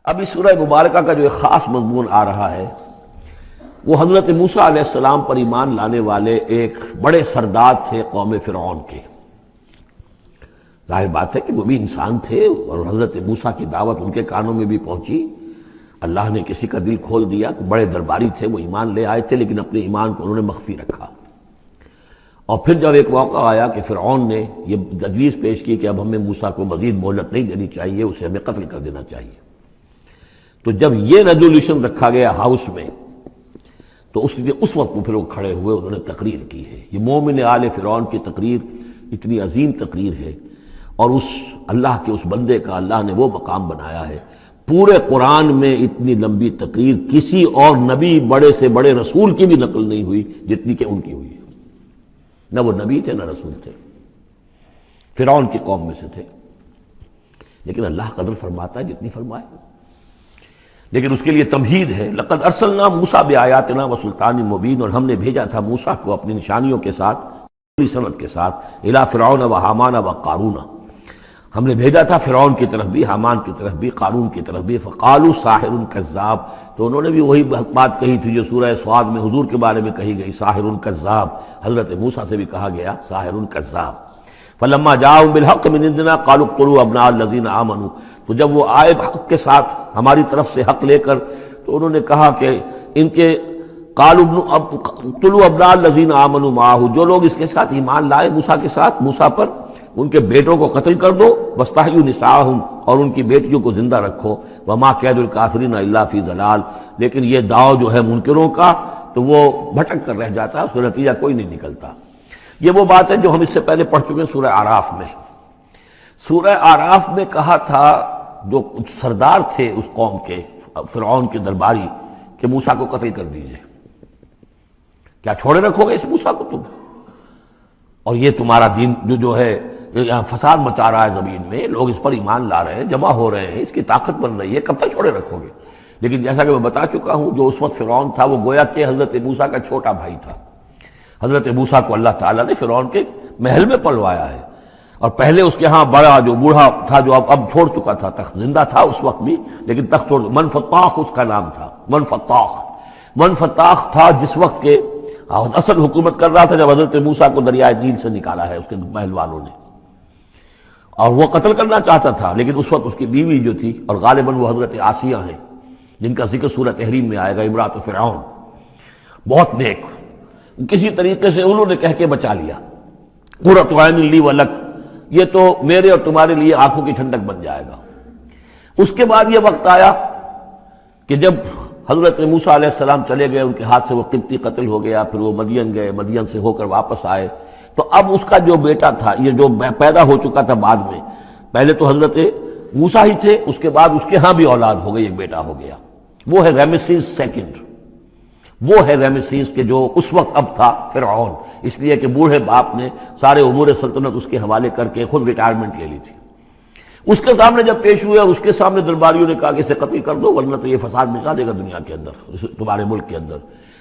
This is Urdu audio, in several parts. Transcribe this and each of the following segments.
اب اس سورہ مبارکہ کا جو ایک خاص مضمون آ رہا ہے وہ حضرت موسیٰ علیہ السلام پر ایمان لانے والے ایک بڑے سردار تھے قوم فرعون کے۔ ظاہر بات ہے کہ وہ بھی انسان تھے اور حضرت موسیٰ کی دعوت ان کے کانوں میں بھی پہنچی۔ اللہ نے کسی کا دل کھول دیا کہ بڑے درباری تھے، وہ ایمان لے آئے تھے لیکن اپنے ایمان کو انہوں نے مخفی رکھا۔ اور پھر جب ایک موقع آیا کہ فرعون نے یہ تجویز پیش کی کہ اب ہمیں موسیٰ کو مزید مہلت نہیں دینی چاہیے، اسے ہمیں قتل کر دینا چاہیے، تو جب یہ ریزولوشن رکھا گیا ہاؤس میں تو اس وقت پھر وہ کھڑے ہوئے، انہوں نے تقریر کی ہے۔ یہ مومن آل فرعون کی تقریر اتنی عظیم تقریر ہے اور اس اللہ کے اس بندے کا اللہ نے وہ مقام بنایا ہے۔ پورے قرآن میں اتنی لمبی تقریر کسی اور نبی بڑے سے بڑے رسول کی بھی نقل نہیں ہوئی جتنی کہ ان کی ہوئی ہے۔ نہ وہ نبی تھے نہ رسول تھے، فرعون کی قوم میں سے تھے، لیکن اللہ قدر فرماتا ہے جتنی فرمائے۔ لیکن اس کے لیے تمہید ہے، لقد ارسلنا موسیٰ بآیاتنا وسلطان مبین، اور ہم نے بھیجا تھا موسیٰ کو اپنی نشانیوں کے ساتھ، پوری سند کے ساتھ، الی فرعون و حامان و قارون، ہم نے بھیجا تھا فرعون کی طرف بھی، حامان کی طرف بھی، قارون کی طرف بھی۔ فقالوا ساحر کذاب، تو انہوں نے بھی وہی بات کہی تھی جو سورہ صاد میں حضور کے بارے میں کہی گئی، ساحر کذاب۔ حضرت موسیٰ سے بھی کہا گیا ساحر کذاب۔ فلما جاءهم بالحق من عندنا قالوا اقتلوا ابناء الذين آمنوا، تو جب وہ آئے حق کے ساتھ ہماری طرف سے حق لے کر تو انہوں نے کہا کہ ان کے قالوا اقتلوا ابناء الذين آمنوا معه، جو لوگ اس کے ساتھ ایمان لائے موسیٰ کے ساتھ، موسیٰ پر، ان کے بیٹوں کو قتل کر دو، واستحیوا نساءهم، اور ان کی بیٹیوں کو زندہ رکھو، وما کید الکافرین الا فی ضلال، لیکن یہ داؤ جو ہے منکروں کا تو وہ بھٹک کر رہ جاتا ہے، اس کا نتیجہ کوئی نہیں نکلتا۔ یہ وہ بات ہے جو ہم اس سے پہلے پڑھ چکے ہیں سورہ اعراف میں۔ سورہ اعراف میں کہا تھا جو سردار تھے اس قوم کے، فرعون کے درباری، کہ موسیٰ کو قتل کر دیجئے۔ کیا چھوڑے رکھو گے اس موسیٰ کو تم؟ اور یہ تمہارا دین جو ہے یہاں فساد مچا رہا ہے زمین میں، لوگ اس پر ایمان لا رہے ہیں، جمع ہو رہے ہیں، اس کی طاقت بن رہی ہے، کب تک چھوڑے رکھو گے؟ لیکن جیسا کہ میں بتا چکا ہوں، جو اس وقت فرعون تھا وہ گویا کہ حضرت موسیٰ کا چھوٹا بھائی تھا۔ حضرت موسیٰ کو اللہ تعالیٰ نے فرعون کے محل میں پلوایا ہے، اور پہلے اس کے ہاں بڑا جو بوڑھا تھا جو اب چھوڑ چکا تھا تخت، زندہ تھا اس وقت بھی لیکن تخت چھوڑ، منفتاخ اس کا نام تھا، منفتاخ تھا جس وقت کے اصل حکومت کر رہا تھا جب حضرت موسیٰ کو دریائے نیل سے نکالا ہے اس کے محل والوں نے، اور وہ قتل کرنا چاہتا تھا، لیکن اس وقت اس کی بیوی جو تھی، اور غالباً وہ حضرت آسیہ ہیں جن کا ذکر سورہ تحریم میں آئے گا، امرأۃ فرعون، بہت نیک، کسی طریقے سے انہوں نے کہہ کے بچا لیا، قرۃ عین لی ولک، یہ تو میرے اور تمہارے لیے آنکھوں کی ٹھنڈک بن جائے گا۔ اس کے بعد یہ وقت آیا کہ جب حضرت موسیٰ علیہ السلام چلے گئے، ان کے ہاتھ سے وہ قبطی قتل ہو گیا، پھر وہ مدین گئے، مدین سے ہو کر واپس آئے، تو اب اس کا جو بیٹا تھا، یہ جو پیدا ہو چکا تھا بعد میں، پہلے تو حضرت موسیٰ ہی تھے، اس کے بعد اس کے ہاں بھی اولاد ہو گئی، ایک بیٹا ہو گیا، وہ ہے رامسیس سیکنڈ، وہ ہے رامسیس کے جو اس وقت اب تھا فرعون، اس لیے کہ بوڑھے باپ نے سارے امور سلطنت اس کے حوالے کر کے خود ریٹائرمنٹ لے لی تھی۔ اس کے سامنے جب پیش ہوئے اور اس کے سامنے درباریوں نے کہا کہ اسے قتل کر دو ورنہ تو یہ فساد مچا دے گا دنیا کے اندر، تمہارے ملک کے اندر،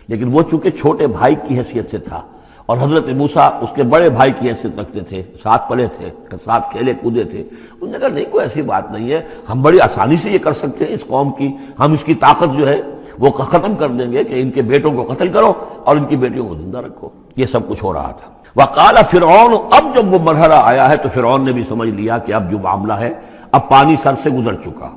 لیکن وہ چونکہ چھوٹے بھائی کی حیثیت سے تھا اور حضرت موسیٰ اس کے بڑے بھائی کی حیثیت رکھتے تھے، ساتھ پلے تھے، ساتھ کھیلے کودے تھے، انہوں نے کہا نہیں کوئی ایسی بات نہیں ہے، ہم بڑی آسانی سے یہ کر سکتے ہیں، اس قوم کی ہم اس کی طاقت جو ہے وہ ختم کر دیں گے کہ ان کے بیٹوں کو قتل کرو اور ان کی بیٹیوں کو زندہ رکھو۔ یہ سب کچھ ہو رہا تھا۔ وقال فرعون، اب جب وہ مرحلہ آیا ہے تو فرعون نے بھی سمجھ لیا کہ اب جو معاملہ ہے، اب پانی سر سے گزر چکا،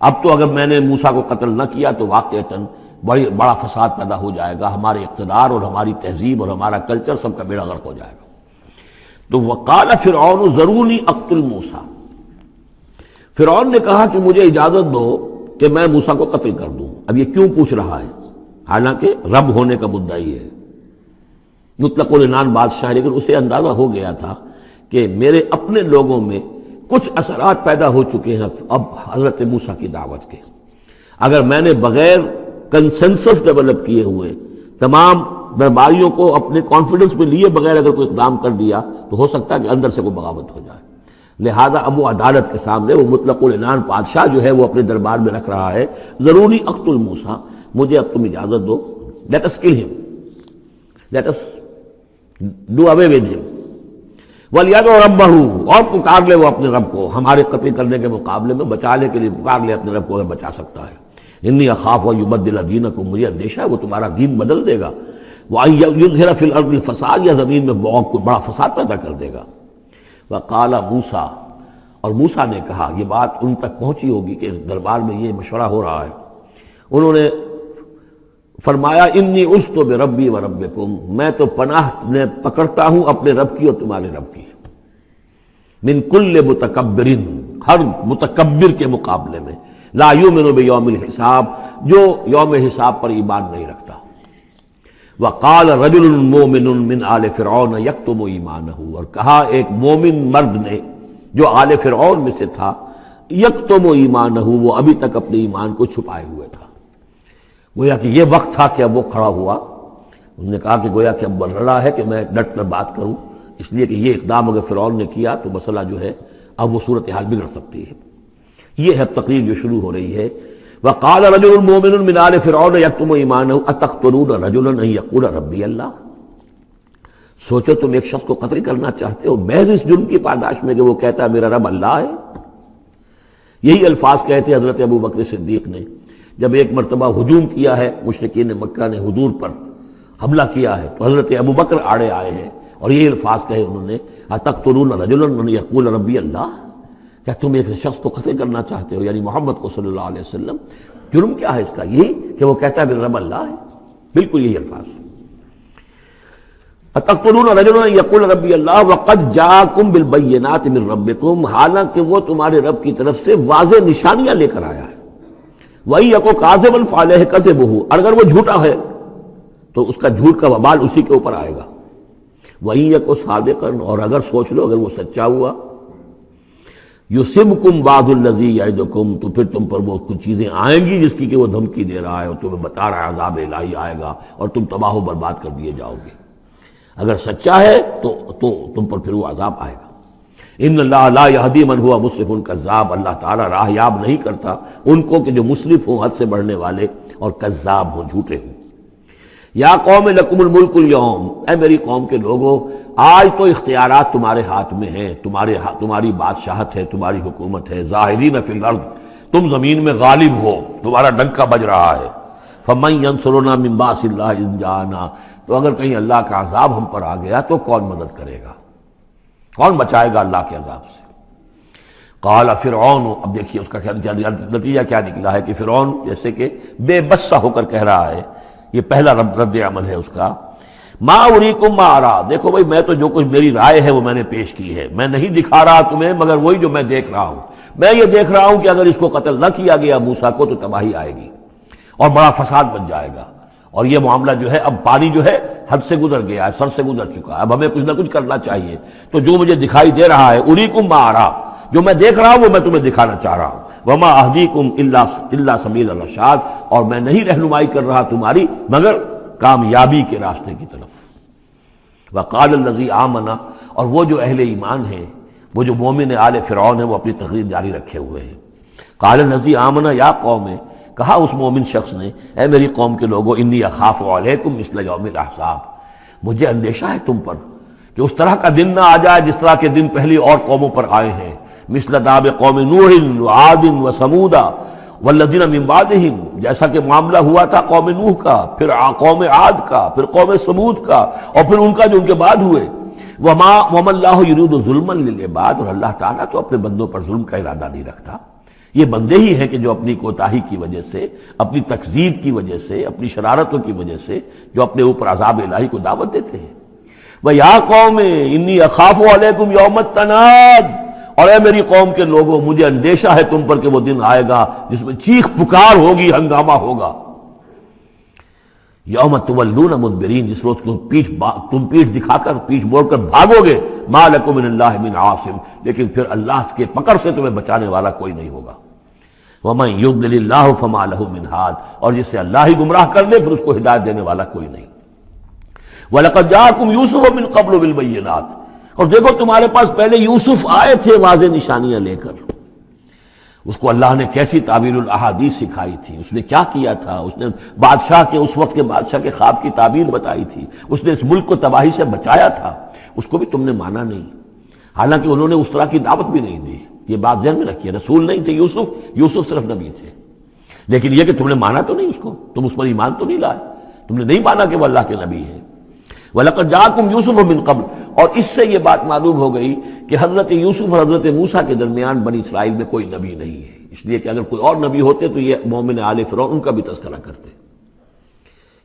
اب تو اگر میں نے موسیٰ کو قتل نہ کیا تو واقعتاً بڑا فساد پیدا ہو جائے گا، ہمارے اقتدار اور ہماری تہذیب اور ہمارا کلچر سب کا بیڑا غرق ہو جائے گا۔ تو وقال فرعون ذرونی اقتل موسیٰ، فرعون نے کہا کہ مجھے اجازت دو کہ میں موسیٰ کو قتل کر دوں۔ اب یہ کیوں پوچھ رہا ہے؟ حالانکہ رب ہونے کا مدعی ہے، مطلق العنان بادشاہ، لیکن اسے اندازہ ہو گیا تھا کہ میرے اپنے لوگوں میں کچھ اثرات پیدا ہو چکے ہیں اب حضرت موسیٰ کی دعوت کے، اگر میں نے بغیر کنسنسس ڈیولپ کیے ہوئے تمام درباریوں کو اپنے کانفیڈنس میں لیے بغیر اگر کوئی اقدام کر دیا تو ہو سکتا ہے کہ اندر سے کوئی بغاوت ہو جائے، لہذا اب وہ عدالت کے سامنے وہ مطلق العنان بادشاہ جو ہے وہ اپنے دربار میں رکھ رہا ہے، ضروری اقتل موسیٰ، مجھے اب تم اجازت دو، late us kill him, let us do away with him. وَلْيَدْعُ رَبَّهُ، اور پکار لے وہ اپنے رب کو، ہمارے قتل کرنے کے مقابلے میں بچانے کے لیے پکار لے اپنے رب کو، اگر بچا سکتا ہے۔ انی اخاف ان یبدل دینکم، مجھے اندیشہ ہے وہ تمہارا دین بدل دے گا، وَأَن یظہر فی الارض الفساد، یا زمین میں بہت بڑا فساد پیدا کر دے گا۔ وقال موسیٰ، اور موسیٰ نے کہا، یہ بات ان تک پہنچی ہوگی کہ دربار میں یہ مشورہ ہو رہا ہے، انہوں نے فرمایا انی عذت بربی و ربکم، میں تو پناہ پکڑتا ہوں اپنے رب کی اور تمہارے رب کی، من کل متکبر، ہر متکبر کے مقابلے میں، لا یؤمن بیوم الحساب، جو یوم حساب پر ایمان نہیں رکھتا۔ وقال رجل مومن من آل فرعون یکتم ایمانہ، اور کہا ایک مومن مرد نے جو آل فرعون میں سے تھا، یکتم ایمانہ، وہ ابھی تک اپنے ایمان کو چھپائے ہوئے تھا۔ گویا کہ یہ وقت تھا کہ اب وہ کھڑا ہوا، انہوں نے کہا کہ گویا کہ اب بڑھ رہا ہے کہ میں ڈٹ کر بات کروں، اس لیے کہ یہ اقدام اگر فرعون نے کیا تو مسئلہ جو ہے اب وہ صورتحال بگڑ سکتی ہے۔ یہ ہے تقریر جو شروع ہو رہی ہے۔ وقال رجل مومن من آل فرعون یکتم ایمانہ اتقتلون رجلا ان یقول ربی اللہ، سوچو تم ایک شخص کو قتل کرنا چاہتے ہو محض اس جرم کی پاداش میں کہ وہ کہتا ہے میرا رب اللہ ہے۔ یہی الفاظ کہتے حضرت ابو بکر صدیق نے جب ایک مرتبہ ہجوم کیا ہے، مشرکین مکہ نے حضور پر حملہ کیا ہے، تو حضرت ابو بکر آڑے آئے ہیں اور یہ الفاظ کہے انہوں نے، اتقتلون رجلا ان یقول ربی اللہ، کیا تم ایک شخص کو قتل کرنا چاہتے ہو، یعنی محمد کو صلی اللہ علیہ وسلم؟ جرم کیا ہے اس کا؟ یہی کہ وہ کہتا ہے میرا رب اللہ ہے، بالکل یہی الفاظ۔ اتقتلون رجلا ان یقول ربی اللہ وقد جاءکم بالبینات من ربکم، حالانکہ وہ تمہارے رب کی طرف سے واضح نشانیاں لے کر آیا ہے۔ وَإِن يَكُ كَاذِبًا فَعَلَيْهِ كَذِبُهُ، اور اگر وہ جھوٹا ہے تو اس کا جھوٹ کا وبال اسی کے اوپر آئے گا۔ وَإِن يَكُ صَادِقًا، اور اگر سوچ لو اگر وہ سچا ہوا، يُصِبْكُمْ بَعْضُ الَّذِي يَعِدُكُمْ، تو پھر تم پر وہ کچھ چیزیں آئیں گی جس کی کہ وہ دھمکی دے رہا ہے اور تمہیں بتا رہا ہے عذاب الہی آئے گا اور تم تباہ و برباد کر دیے جاؤ گے۔ اگر سچا ہے تو تم پر پھر وہ عذاب آئے گا۔ ان اللہ لا یہدی من ہوا مسرف کذاب، اللہ تعالیٰ راہ یاب نہیں کرتا ان کو کہ جو مسرف ہوں، حد سے بڑھنے والے اور کذاب ہوں، جھوٹے ہوں۔ یا قوم لکم الملک اليوم، اے میری قوم کے لوگوں آج تو اختیارات تمہارے ہاتھ میں ہیں، تمہاری بادشاہت ہے، تمہاری حکومت ہے، ظاہرین فی الارض، تم زمین میں غالب ہو، تمہارا ڈنکا بج رہا ہے۔ فمن ینصرنا من باس اللہ ان جاءنا، تو اگر کہیں اللہ کا عذاب ہم پر آ گیا تو کون مدد کرے گا، کون بچائے گا اللہ کے عذاب سے؟ قال فرعون، اب دیکھیے اس کا نتیجہ کیا نکلا ہے کہ فرعون جیسے کہ بے بس سا ہو کر کہہ رہا ہے، یہ پہلا رد عمل ہے اس کا، ما اریکم ما ارا، دیکھو بھائی میں تو جو کچھ میری رائے ہے وہ میں نے پیش کی ہے، میں نہیں دکھا رہا تمہیں مگر وہی جو میں دیکھ رہا ہوں۔ میں یہ دیکھ رہا ہوں کہ اگر اس کو قتل نہ کیا گیا موسیٰ کو تو تباہی آئے گی اور بڑا فساد بن جائے گا، اور یہ معاملہ جو ہے اب پانی جو ہے حد سے گزر گیا ہے، سر سے گزر چکا ہے، اب ہمیں کچھ نہ کچھ کرنا چاہیے۔ تو جو مجھے دکھائی دے رہا ہے اریکم ما ارا، جو میں دیکھ رہا ہوں وہ میں تمہیں دکھانا چاہ رہا ہوں۔ وما اہدیکم الا سبیل الرشاد، اور میں نہیں رہنمائی کر رہا تمہاری مگر کامیابی کے راستے کی طرف۔ وقال الذی آمن، اور وہ جو اہل ایمان ہیں، وہ جو مومن آل فرعون ہیں، وہ اپنی تقریر جاری رکھے ہوئے ہیں۔ قال الذی آمن یا قوم، کہا اس مومن شخص نے اے میری قوم کے لوگوں، انی اخاف علیکم مثل یوم الاحزاب، مجھے اندیشہ ہے تم پر کہ اس طرح کا دن نہ آ جائے جس طرح کے دن پہلی اور قوموں پر آئے ہیں، مثل داب قوم نوح وعاد وثمود والذین من بعدہم، جیسا کہ معاملہ ہوا تھا قوم نوح کا، پھر قوم عاد کا، پھر قوم ثمود کا، اور پھر ان کا جو ان کے بعد ہوئے۔ وما اللہ یرید ظلما للعباد، اور اللہ تعالیٰ تو اپنے بندوں پر ظلم کا ارادہ نہیں رکھتا، یہ بندے ہی ہیں کہ جو اپنی کوتاہی کی وجہ سے، اپنی تکذیب کی وجہ سے، اپنی شرارتوں کی وجہ سے جو اپنے اوپر عذاب الہی کو دعوت دیتے ہیں۔ وَيَا قَوْمِ إِنِّي أَخَافُ عَلَيْكُمْ يَوْمَ التَّنَادِ، اور اے میری قوم کے لوگوں مجھے اندیشہ ہے تم پر کہ وہ دن آئے گا جس میں چیخ پکار ہوگی، ہنگامہ ہوگا۔ یوم تولون مدبرین، جس روز تم پیٹھ دکھا کر، پیٹھ موڑ کر بھاگو گے، ما لکم من اللہ من عاصم، لیکن پھر اللہ کے پکڑ سے تمہیں بچانے والا کوئی نہیں ہوگا۔ ومن یضلل اللہ فما لہ من ہاد، اور جسے اللہ ہی گمراہ کر دے پھر اس کو ہدایت دینے والا کوئی نہیں۔ وَلَقَدْ جَاءَكُمْ يُوسُفُ مِنْ قَبْلُ بِالْبَيِّنَاتِ، اور دیکھو تمہارے پاس پہلے یوسف آئے تھے واضح نشانیاں لے کر، اس کو اللہ نے کیسی تعبیر الاحادیث سکھائی تھی، اس نے کیا کیا تھا، اس نے بادشاہ کے، اس وقت کے بادشاہ کے خواب کی تعبیر بتائی تھی، اس نے اس ملک کو تباہی سے بچایا تھا، اس کو بھی تم نے مانا نہیں۔ حالانکہ انہوں نے اس طرح کی دعوت بھی نہیں دی. یہ بات ذہن میں رکھیے، رسول نہیں تھے یوسف صرف نبی تھے. لیکن یہ کہ تم نے مانا تو نہیں اس کو، تم اس پر ایمان تو نہیں لائے، تم نے نہیں مانا کہ وہ اللہ کے نبی ہے. وَلَقَدْ جَاءَكُمْ يُوسُفُ مِنْ قَبْلُ، اور اس سے یہ بات معلوم ہو گئی کہ حضرت یوسف اور حضرت موسیٰ کے درمیان بنی اسرائیل میں کوئی نبی نہیں ہے. اس لیے کہ اگر کوئی اور نبی ہوتے تو یہ مومن آل فرعون ان کا بھی تذکرہ کرتے.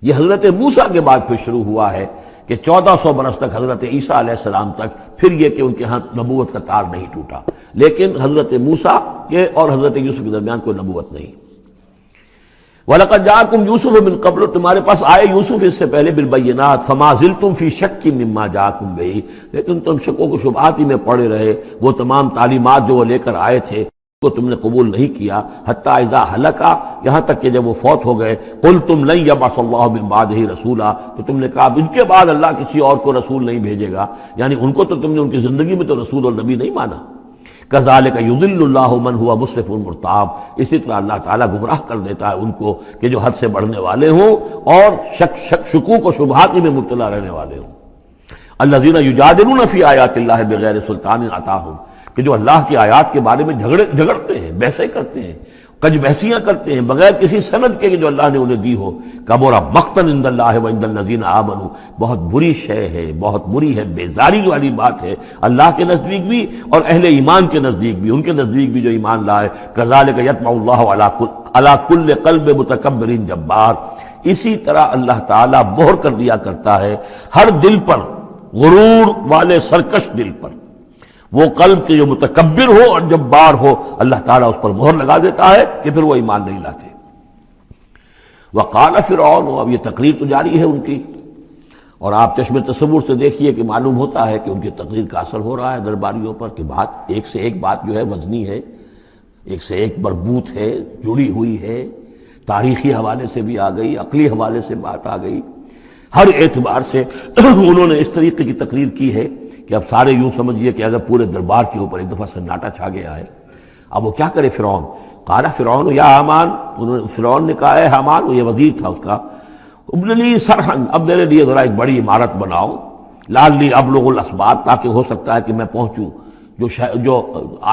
یہ حضرت موسیٰ کے بعد پھر شروع ہوا ہے کہ 1400 برس تک حضرت عیسیٰ علیہ السلام تک پھر یہ کہ ان کے ہاں نبوت کا تار نہیں ٹوٹا. لیکن حضرت موسیٰ کے اور حضرت یوسف کے درمیان کوئی نبوت نہیں. وَلَقَدْ جَاءَكُمْ يُوسُفُ مِنْ قَبْلُ، تمہارے پاس آئے یوسف اس سے پہلے بالبینات، فَمَا زِلْتُمْ فِي شَكٍّ مِّمَّا جَاءَكُمْ بِهِ، لیکن تم شکوں کو شبہات ہی میں پڑے رہے. وہ تمام تعلیمات جو وہ لے کر آئے تھے کو تم نے قبول نہیں کیا. حتیٰ اذا ہلکا، یہاں تک کہ جب وہ فوت ہو گئے، قُلْتُمْ لَن يَبْعَثَ اللَّهُ مِن بَعْدِهِ رَسُولًا، تو تم نے کہا ان کے بعد اللہ کسی اور کو رسول نہیں بھیجے گا. یعنی ان کو تو تم نے ان کی زندگی میں تو رسول اور نبی نہیں مانا. کذالک یضل اللہ من هو مسرف مرتاب، اسی طرح اللہ تعالیٰ گمراہ کر دیتا ہے ان کو کہ جو حد سے بڑھنے والے ہوں اور شکوک و شبہات میں مبتلا رہنے والے ہوں. الذین یجادلون فی آیات اللہ بغیر سلطان اتاہم، کہ جو اللہ کی آیات کے بارے میں جھگڑتے ہیں، بحثیں کرتے ہیں، کج بحثیاں کرتے ہیں بغیر کسی سند کے کہ جو اللہ نے انہیں دی ہو. کبر مقتا عند اللہ وعند الذین آمنوا، بہت بری شے ہے، بہت بری ہے، بیزاری والی بات ہے اللہ کے نزدیک بھی اور اہل ایمان کے نزدیک بھی، ان کے نزدیک بھی جو ایمان لائے. کذالک یطبع اللہ علی کل قلب متکبر جبار، اسی طرح اللہ تعالیٰ مہر کر دیا کرتا ہے ہر دل پر، غرور والے سرکش دل پر، وہ قلب کے جو متکبر ہو اور جبار ہو، اللہ تعالیٰ اس پر مہر لگا دیتا ہے کہ پھر وہ ایمان نہیں لاتے. وقال فرعون، اب یہ تقریر تو جاری ہے ان کی، اور آپ چشم تصور سے دیکھیے کہ معلوم ہوتا ہے کہ ان کی تقریر کا اثر ہو رہا ہے درباریوں پر، کہ بات ایک سے ایک بات جو ہے وزنی ہے، ایک سے ایک مربوط ہے، جڑی ہوئی ہے، تاریخی حوالے سے بھی آ گئی، عقلی حوالے سے بات آ گئی، ہر اعتبار سے انہوں نے اس طریقے کی تقریر کی ہے کہ اب سارے یوں سمجھیے کہ اگر پورے دربار کے اوپر ایک دفعہ سناٹا چھا گیا ہے. اب وہ کیا کرے فرعون؟ قال فرعون یا حامان، فرعون نے کہا ہے حامان، وہ یہ وزیر تھا اس کا، ابن لی صرحا، اب میرے لیے ذرا ایک بڑی عمارت بناؤ، لعلی ابلغ الاسباب، تاکہ ہو سکتا ہے کہ میں پہنچوں جو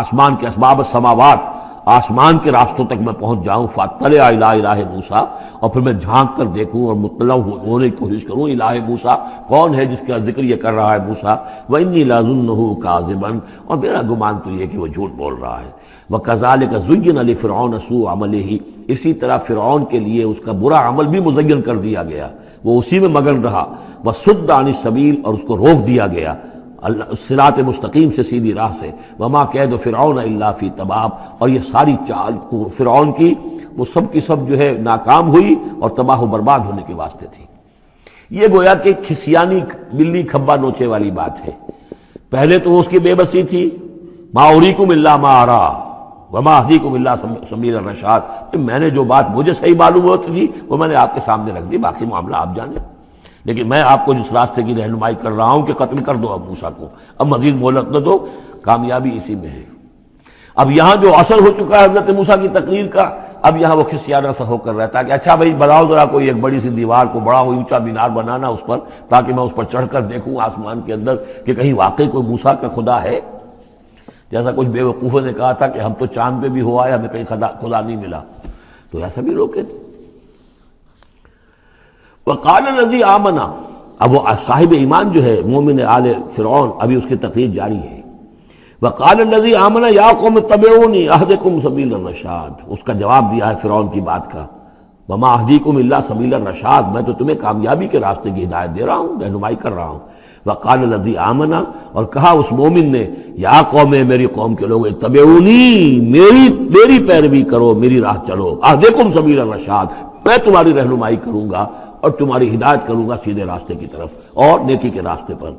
آسمان کے اسباب السماوات، آسمان کے راستوں تک میں پہنچ جاؤں. فاطلع الی الہ موسیٰ، اور پھر میں جھانک کر دیکھوں اور مطلع ہونے کی کوشش کروں الہ موسیٰ کون ہے جس کا ذکر یہ کر رہا ہے موسیٰ. وانی لاظنہ کاذبا، اور میرا گمان تو یہ کہ وہ جھوٹ بول رہا ہے. وکذالک زین لفرعون سوء عملہ، اسی طرح فرعون کے لیے اس کا برا عمل بھی مزین کر دیا گیا، وہ اسی میں مگن رہا. وصد عن السبیل، اور اس کو روک دیا گیا صراط مستقیم سے، سیدھی راہ سے. وما کید فرعون الا فی تباب، اور یہ ساری چال فرعون کی وہ سب کی سب جو ہے ناکام ہوئی اور تباہ و برباد ہونے کے واسطے تھی. یہ گویا کہ کھسیانی بلی کھبا نوچے والی بات ہے. پہلے تو اس کی بے بسی تھی، ما اریکم الا ما ارا وما اہدیکم الا سبیل الرشاد، میں نے جو بات مجھے صحیح معلوم ہوتی تھی وہ میں نے آپ کے سامنے رکھ دی، باقی معاملہ آپ جانیں. لیکن میں آپ کو جس راستے کی رہنمائی کر رہا ہوں کہ قتل کر دو اب موسیٰ کو، اب مزید مہلت نہ دو، کامیابی اسی میں ہے. اب یہاں جو اثر ہو چکا ہے حضرت موسیٰ کی تقریر کا، اب یہاں وہ کھسیانہ سا ہو کر رہتا ہے کہ اچھا بھائی بناؤ ذرا کوئی ایک بڑی سی دیوار کو، بڑا اونچا مینار بنانا اس پر، تاکہ میں اس پر چڑھ کر دیکھوں آسمان کے اندر کہ کہیں واقعی کوئی موسیٰ کا خدا ہے. جیسا کچھ بے وقوفوں نے کہا تھا کہ ہم تو چاند پہ بھی ہوا ہے، ہمیں کہیں خدا نہیں ملا، تو ایسا بھی لوگ کہتے. وقال الذی آمنا، اب وہ صاحب ایمان جو ہے مومن آل فرعون، ابھی اس کی تقریر جاری ہے. وقال الذی آمنا یا قوم اتبعونی اہدکم سبیل الرشاد، اس کا جواب دیا ہے فرعون کی بات کا. وما اہدیکم الا سبیل الرشاد، میں تو تمہیں کامیابی کے راستے کی ہدایت دے رہا ہوں، رہنمائی کر رہا ہوں. وقال الذی آمنا، اور کہا اس مومن نے یا قوم، میری قوم کے لوگ، اتبعونی، میری پیروی کرو، میری راہ چلو، اہدکم سبیل الرشاد، میں تمہاری رہنمائی کروں گا اور تمہاری ہدایت کروں گا سیدھے راستے کی طرف اور نیکی کے راستے پر.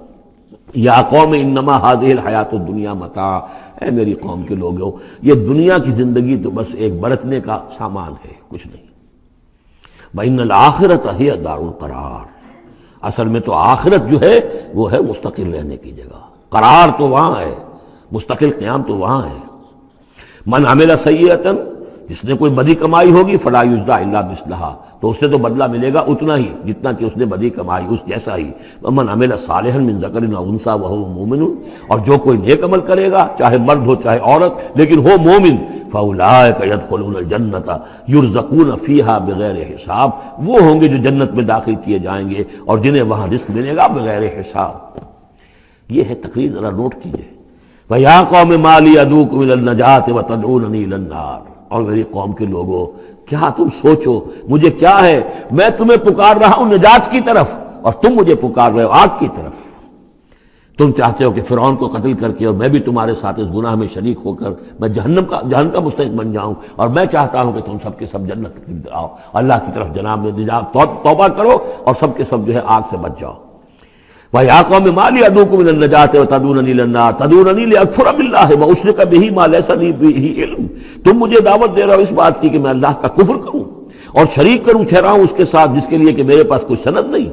یا قوم انما هذه الحیات الدنیا متاع، اے میری قوم کے لوگوں، یہ دنیا کی زندگی تو بس ایک برتنے کا سامان ہے، کچھ نہیں. وَإِنَّ الْآخِرَةَ هِيَ دَارُ الْقَرَارِ، اصل میں تو آخرت جو ہے وہ ہے مستقل رہنے کی جگہ، قرار تو وہاں ہے، مستقل قیام تو وہاں ہے. من عمل سیئۃ، جس نے کوئی بدی کمائی ہوگی، فلا یجزا الا مثلھا، تو اس سے تو بدلہ ملے گا اتنا ہی جتنا کہ اس نے بدی کمائی، اس جیسا ہی۔ ومن عمل صالحا من ذکر او انثی وہو مؤمن، اور جو کوئی نیک عمل کرے گا چاہے مرد ہو چاہے عورت لیکن ہو مومن، فاولئک یدخلون الجنۃ یرزقون فیہا بغیر حساب، وہ ہوں گے جو جنت میں داخل کیے جائیں گے اور جنہیں وہاں رزق ملے گا بغیر حساب۔ یہ ہے تقریر، ذرا نوٹ کیجئے۔ وَيَا قَوْمِ مَا لِي أَدْعُوكُمْ إِلَى النَّجَاةِ وَتَدْعُونَنِي إِلَى النَّارِ، اور میری قوم کے لوگوں کیا تم سوچو مجھے کیا ہے، میں تمہیں پکار رہا ہوں نجات کی طرف اور تم مجھے پکار رہے ہو آگ کی طرف۔ تم چاہتے ہو کہ فرعون کو قتل کر کے اور میں بھی تمہارے ساتھ اس گناہ میں شریک ہو کر میں جہنم کا مستحق بن جاؤں، اور میں چاہتا ہوں کہ تم سب کے سب جنت کی آؤ، اللہ کی طرف جناب میں نجات توبہ کرو اور سب کے سب جو ہے آگ سے بچ جاؤ۔ وَيَا قَوْمِ مَا لِي أَدْعُوكُمْ إِلَى النَّجَاةِ وَتَدْعُونَنِي إِلَى النَّارِ تَدْعُونَنِي لِأَكْفُرَ بِاللَّهِ وَأُشْرِكَ بِهِ مَا لَيْسَ لِي بِهِ عِلْمٌ، تم مجھے دعوت دے رہے ہو اس بات کی کہ میں اللہ کا کفر کروں اور شریک کروں ٹھہراؤں اس کے ساتھ جس کے لیے کہ میرے پاس کوئی سند نہیں۔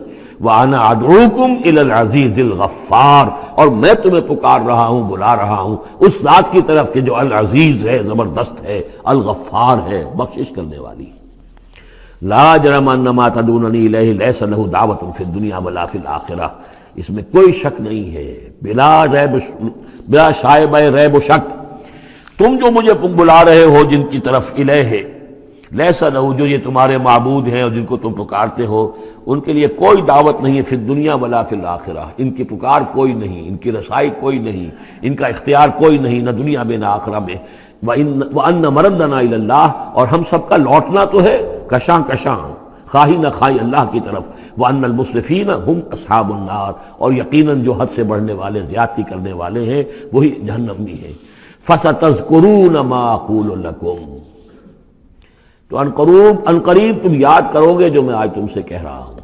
وَأَنَا أَدْعُوكُمْ إِلَى الْعَزِيزِ الْغَفَّارِ، اور میں تمہیں پکار رہا ہوں بلا رہا ہوں اس ذات کی طرف کہ جو العزیز ہے، زبردست ہے، الغفار ہے، بخشش کرنے والی۔ لا جرم ان ما تدعوننی الیہ لیس لہ دعوۃ فی الدنیا ولا فی الآخرہ، اس میں کوئی شک نہیں ہے، بلا شائبہ ریب و شک، تم جو مجھے بلا رہے ہو جن کی طرف الیہ لیس لہ، جو یہ تمہارے معبود ہیں اور جن کو تم پکارتے ہو، ان کے لیے کوئی دعوت نہیں ہے فی الدنیا ولا فی الآخرہ، ان کی پکار کوئی نہیں، ان کی رسائی کوئی نہیں، ان کا اختیار کوئی نہیں، نہ دنیا میں نہ آخرہ میں۔ وَأَنَّ مَرَدَّنَا إِلَى اللَّهِ، اور ہم سب کا لوٹنا تو ہے کشاں کشاں خواہی نہ خواہی اللہ کی طرف۔ وَأَنَّ الْمُسْرِفِينَ هُمْ أَصْحَابُ النَّارِ، اور یقیناً جو حد سے بڑھنے والے زیادتی کرنے والے ہیں وہی جہنمی ہیں۔ فَسَتَذْكُرُونَ مَا أَقُولُ لَكُمْ، تو ان قریب تم یاد کرو گے جو میں آج تم سے کہہ رہا ہوں۔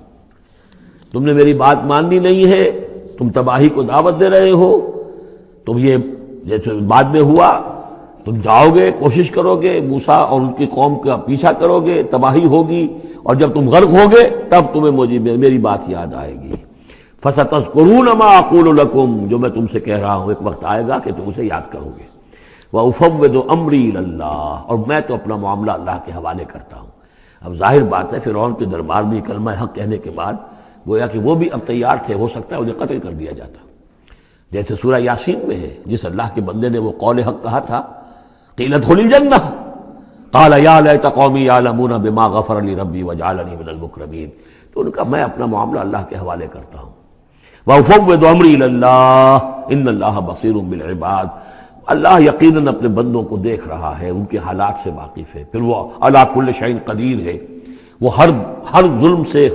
تم نے میری بات ماننی نہیں ہے، تم تباہی کو دعوت دے رہے ہو، تم یہ جیسے بعد میں ہوا تم جاؤ گے، کوشش کرو گے، موسیٰ اور ان کی قوم کا پیچھا کرو گے، تباہی ہوگی، اور جب تم غرق ہوگے تب تمہیں میری بات یاد آئے گی۔ فَسَتَذْكُرُونَ مَا أَقُولُ لَكُمْ، جو میں تم سے کہہ رہا ہوں ایک وقت آئے گا کہ تم اسے یاد کرو گے۔ وَأُفَوِّضُ أَمْرِي إِلَى اللَّهِ، اور میں تو اپنا معاملہ اللہ کے حوالے کرتا ہوں۔ اب ظاہر بات ہے فرعون کے دربار میں کلمہ حق کہنے کے بعد گویا کہ وہ بھی اب تیار تھے، ہو سکتا ہے انہیں قتل کر دیا جاتا، جیسے سورہ یاسین میں ہے جس اللہ کے بندے نے وہ قول حق کہا تھا، قیل ادخل الجنہ قال یا لیت قومی یعلمون بما غفر لی ربی وجعلنی من المکرمین، تو ان کا میں اپنا معاملہ اللہ کے حوالے کرتا ہوں۔ وَأُفَوِّضُ أَمْرِي إِلَى اللَّهِ إِنَّ اللَّهَ بَصِيرٌ بِالْعِبَادِ، اللہ یقیناً اپنے بندوں کو دیکھ رہا ہے، ان کے حالات سے واقف ہے، پھر وہ علی کل شیء قدیر ہے، وہ ہر ظلم سے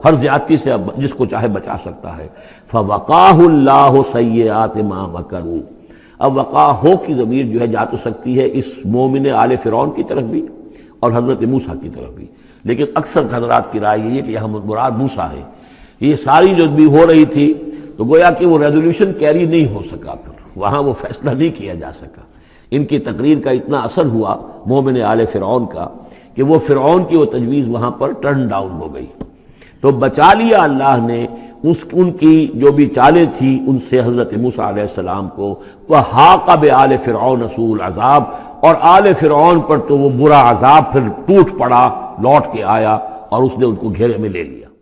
ہر زیادتی سے جس کو چاہے بچا سکتا ہے۔ فَوَقَاهُ اللَّهُ سَيِّئَاتِ مَا مَكَرُوا، اب وقع ہو کی ضمیر جو ہے جا تو سکتی ہے اس مومن آل فرعون کی طرف بھی اور حضرت موسیٰ کی طرف بھی، لیکن اکثر حضرات کی رائے یہ ہے کہ یہاں مراد موسیٰ ہے۔ یہ ساری جو بھی ہو رہی تھی تو گویا کہ وہ ریزولوشن کیری نہیں ہو سکا، پھر وہاں وہ فیصلہ نہیں کیا جا سکا۔ ان کی تقریر کا اتنا اثر ہوا مومن آل فرعون کا کہ وہ فرعون کی وہ تجویز وہاں پر ٹرن ڈاؤن ہو گئی، تو بچا لیا اللہ نے ان کی جو بھی چالیں تھیں ان سے حضرت موسیٰ علیہ السلام کو۔ وَحَاقَ بِآلِ فِرْعَوْنَ سُوءُ الْعَذَابِ، اور آل فرعون پر تو وہ برا عذاب پھر ٹوٹ پڑا، لوٹ کے آیا اور اس نے ان کو گھیرے میں لے لیا۔